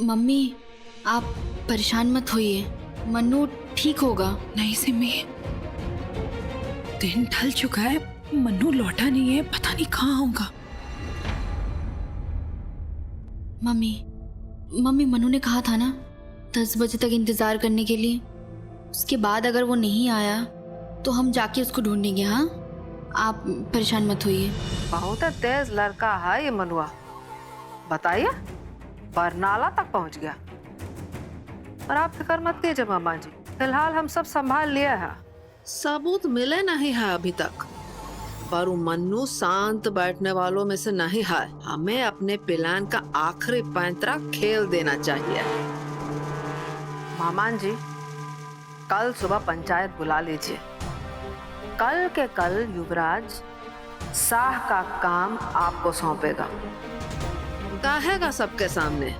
Mummy आप परेशान मत होइए, मन्नू ठीक होगा। नहीं सिमी, दिन ढल चुका है, मन्नू लौटा नहीं है, पता नहीं कहाँ होगा। मम्मी मन्नू ने कहा था ना 10 बजे तक इंतजार करने के लिए। उसके बाद अगर वो नहीं आया तो हम जाके उसको ढूंढेंगे। हाँ, आप परेशान मत होइए। बहुत तेज लड़का है ये मनुआ, बताइए बरनाला तक पहुंच गया। और आप फिक्र मत कीजिए मामा जी, फिलहाल हम सब संभाल लिया है। सबूत मिले नहीं है अभी तक, पर वो मन्नू शांत बैठने वालों में से नहीं है। हमें अपने प्लान का आखिरी पैंतरा खेल देना चाहिए। मामा जी कल सुबह पंचायत बुला लीजिए। कल के कल युवराज शाह का काम आपको सौंपेगा। कहेगा सबके सामने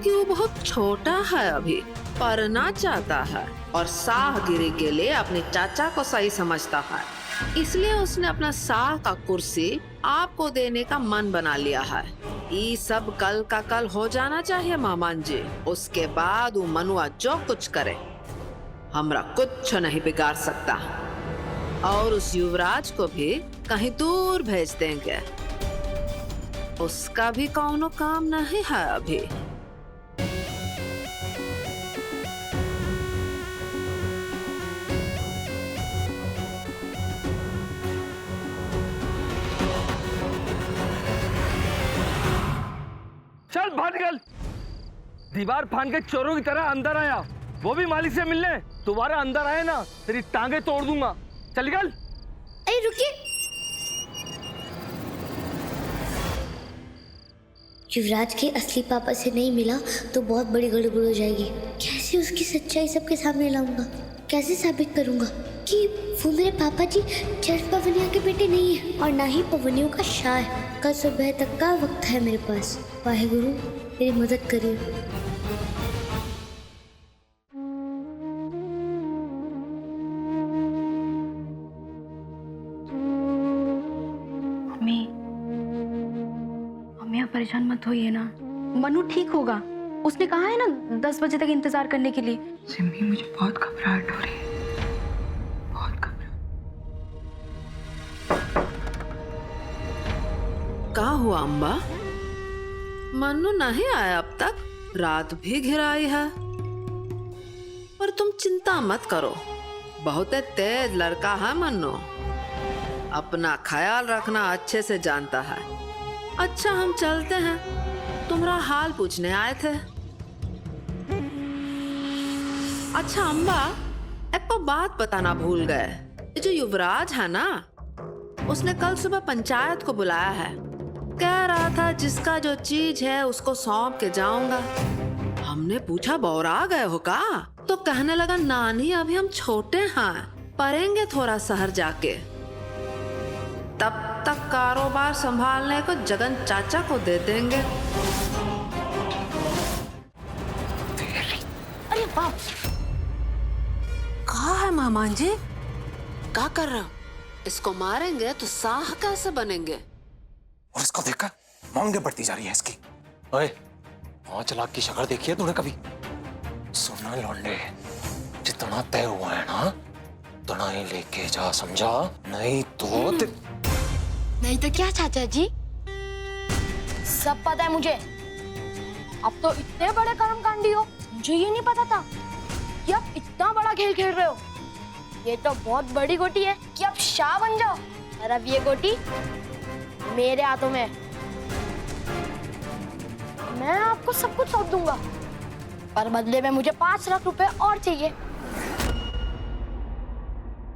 कि वो बहुत छोटा है, अभी पढ़ना चाहता है और शाहगिरी के लिए अपने चाचा को सही समझता है, इसलिए उसने अपना शाह का कुर्सी आपको देने का मन बना लिया है। ये सब कल का कल हो जाना चाहिए मामान जी। उसके बाद वो मनुआ जो कुछ करे हमरा कुछ नहीं बिगाड़ सकता, और उस युवराज को भी कहीं दूर भेज देंगे। उसका भी कौनो काम नहीं है अभी। चल बाहर निकल। दीवार फान के चोरों की तरह अंदर आया, वो भी मालिक से मिलने। दोबारा अंदर आए ना तेरी टांगे तोड़ दूंगा। चल निकल। अरे रुकिए, युवराज के असली पापा से नहीं मिला तो बहुत बड़ी गड़बड़ हो जाएगी। कैसे उसकी सच्चाई सबके सामने लाऊंगा, कैसे साबित करूंगा कि वो मेरे पापा जी चर्च पवनिया के बेटे नहीं है और ना ही पवनियों का शाह है। कल सुबह तक का वक्त है मेरे पास। वाहेगुरु मेरी मदद करिए। मम्मी आप परेशान मत होइए ना, मन्नू ठीक होगा। उसने कहा है ना 10 बजे तक इंतजार करने के लिए। सिमी मुझे बहुत घबराहट हो रही है, बहुत घबराहट। क्या हुआ अम्बा? मन्नू नहीं आया अब तक, रात भी घिराई है। पर तुम चिंता मत करो, बहुत तेज लड़का है मन्नू, अपना ख्याल रखना अच्छे से जानता है। अच्छा हम चलते हैं, तुम्हारा हाल पूछने आए थे। अच्छा अम्बा, एक तो बात बताना भूल गए। ये जो युवराज है ना, उसने कल सुबह पंचायत को बुलाया है। कह रहा था जिसका जो चीज है उसको सौंप के जाऊंगा। हमने पूछा बौरा गए हो का? तो कहने लगा नानी अभी हम छोटे हैं, पढ़ेंगे थोड़ा शहर जाके, तब तक कारोबार संभालने को जगन चाचा को दे देंगे। अरे बाप, कहा है मामान जी? क्या कर रहे हो? इसको मारेंगे तो शाह कैसे बनेंगे? और इसको देखकर मांगे बढ़ती जा रही है इसकी। ओए, 5 लाख की शक्ल देखी है तूने कभी? सुना लौंडे, जितना तय हुआ है ना उतना ही लेके जा, समझा? नहीं तो नहीं तो क्या चाचा जी, सब पता है मुझे। अब तो इतने बड़े कर्मकांडी हो, मुझे ये नहीं पता था कि आप इतना बड़ा खेल खेल रहे हो। ये तो बहुत बड़ी गोटी है कि आप शाह बन जाओ, और अब ये गोटी मेरे हाथों में। मैं आपको सब कुछ सौंप दूंगा, पर बदले में मुझे 5 लाख रुपए और चाहिए।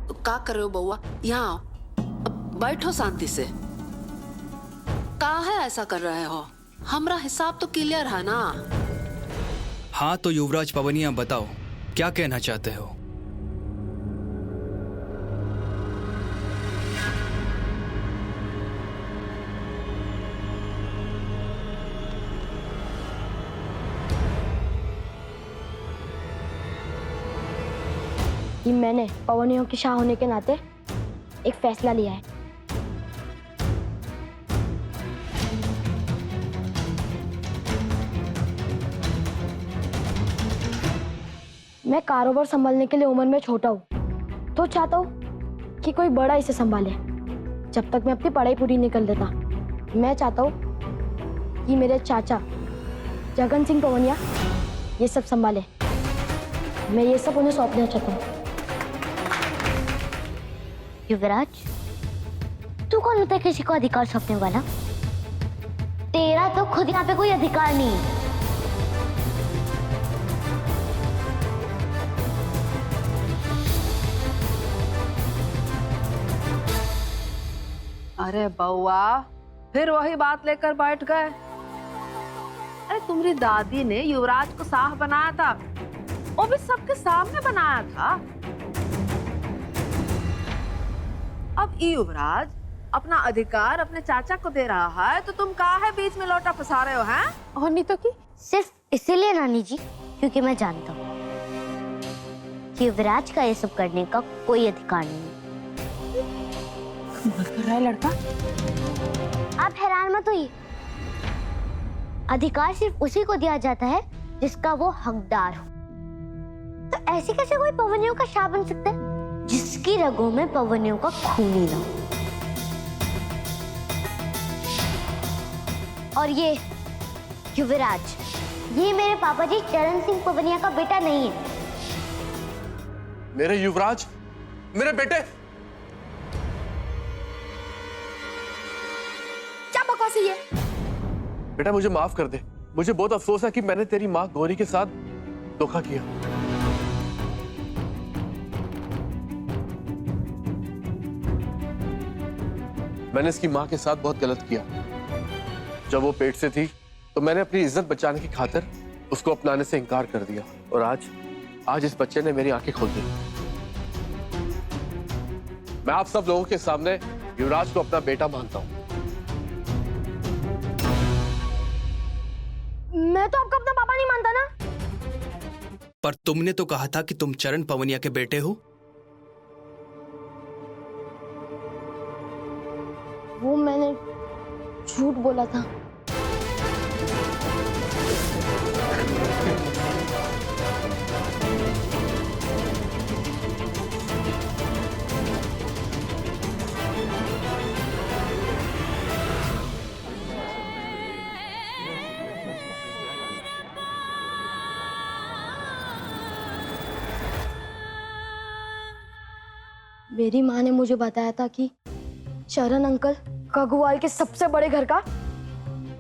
तो क्या कर रहे हो बउआ? यहाँ आओ, बैठो शांति से। काहे ऐसा कर रहे हो? हमरा हिसाब तो क्लियर है ना? हाँ तो युवराज पवनिया बताओ क्या कहना चाहते हो? कि मैंने पवनियों के शाह होने के नाते एक फैसला लिया है। मैं कारोबार संभालने के लिए उम्र में छोटा हूँ, तो चाहता हूँ कि कोई बड़ा इसे संभाले जब तक मैं अपनी पढ़ाई पूरी नहीं कर लेता। मैं चाहता हूँ कि मेरे चाचा जगन सिंह पवनिया ये सब संभाले। मैं ये सब उन्हें सौंपना चाहता हूँ। युवराज, तू कौन होता है किसी को अधिकार सौंपने वाला? तेरा तो खुद यहाँ पे कोई अधिकार नहीं है। अरे बउआ, फिर वही बात लेकर बैठ गए। अरे तुम्हारी दादी ने युवराज को शाह बनाया था, वो भी सबके सामने बनाया था। अब ये युवराज अपना अधिकार अपने चाचा को दे रहा है, तो तुम काहे बीच में लोटा फंसा रहे हो? हैं? और नहीं तो की सिर्फ इसीलिए नानी जी, क्योंकि मैं जानता हूँ कि युवराज का ये सब करने का कोई अधिकार नहीं है। मत कर रहा है लड़का। आप हैरान मत होइए। अधिकार सिर्फ उसी को दिया जाता है जिसका वो हकदार हो। तो ऐसे कैसे कोई पवनियों का शाह बन सकता है जिसकी रगों में पवनियों का खून ही ना हो? और ये युवराज, ये मेरे पापा जी चरण सिंह पवनिया का बेटा नहीं है। मेरे युवराज, मेरे बेटे। क्या बकवास है ये? बेटा मुझे माफ कर दे। मुझे बहुत अफसोस है कि मैंने तेरी माँ गौरी के साथ धोखा किया। मैंने इसकी माँ के साथ बहुत गलत किया। जब वो पेट से थी तो मैंने अपनी इज्जत बचाने की खातिर उसको अपनाने से इनकार कर दिया, और आज इस बच्चे ने मेरी आंखें खोल दी। मैं आप सब लोगों के सामने युवराज को अपना बेटा मानता हूँ। मैं तो आपका अपना पापा नहीं मानता ना। पर तुमने तो कहा था कि तुम चरण पवनिया के बेटे हो। वो मैंने झूठ बोला था। मेरी माँ ने मुझे बताया था कि चरण अंकल कगुवाल के सबसे बड़े घर का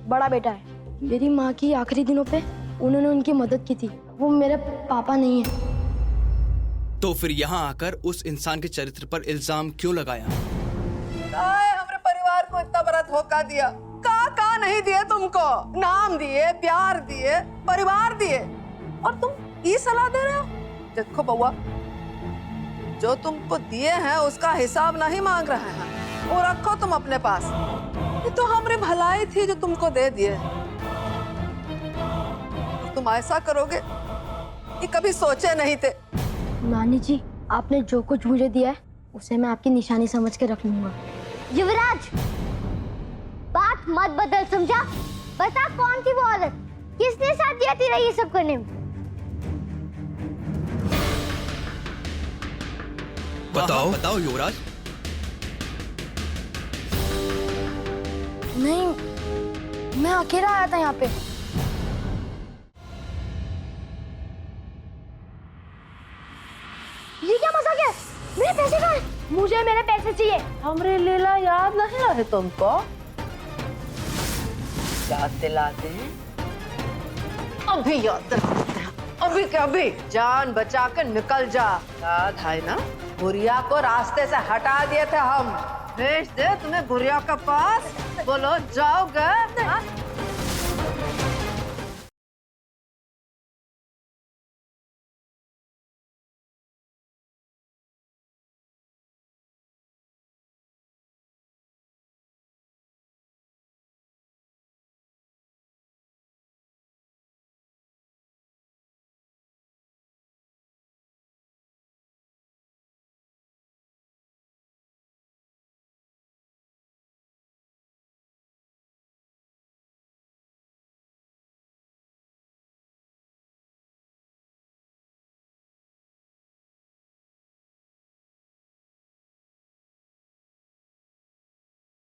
बड़ा बेटा है। मेरी माँ की आखिरी दिनों पे उन्होंने उनकी मदद की थी। वो मेरे पापा नहीं है। तो फिर यहाँ आकर उस इंसान के चरित्र पर इल्जाम क्यों लगाया? हमारे परिवार को इतना बड़ा धोखा दिया। का नहीं दिए तुमको? नाम दिए, प्यार दिए, परिवार दिए, और तुम ये सलाह दे रहे हो? देखो बउआ, जो तुमको दिए हैं उसका हिसाब नहीं मांग रहे हैं, वो रखो तुम अपने पास। ये तो हमारी भलाई थी जो तुमको दे दिए। तुम ऐसा करोगे ये कभी सोचे नहीं थे। नानी जी, आपने जो कुछ मुझे दिया है उसे मैं आपकी निशानी समझ के रख लूंगा। युवराज, बात मत बदल, समझा? बता कौन थी वो औरत, किसने साथ दिया तेरा ये सब करने में? बताओ युवराज। नहीं, मैं अकेला आया था यहाँ पे। ये क्या मजाक है? मेरे पैसे कहाँ हैं? मुझे मेरे पैसे चाहिए। हमरे लीला याद नहीं रहे तुमको? याद दिलाते हैं, अभी याद दिलाते हैं। अभी क्या अभी? जान बचा के निकल जा। याद है ना, गुड़िया को रास्ते से हटा दिए थे हम। भेज दे तुम्हें गुड़िया के पास। बोलो जाओगे?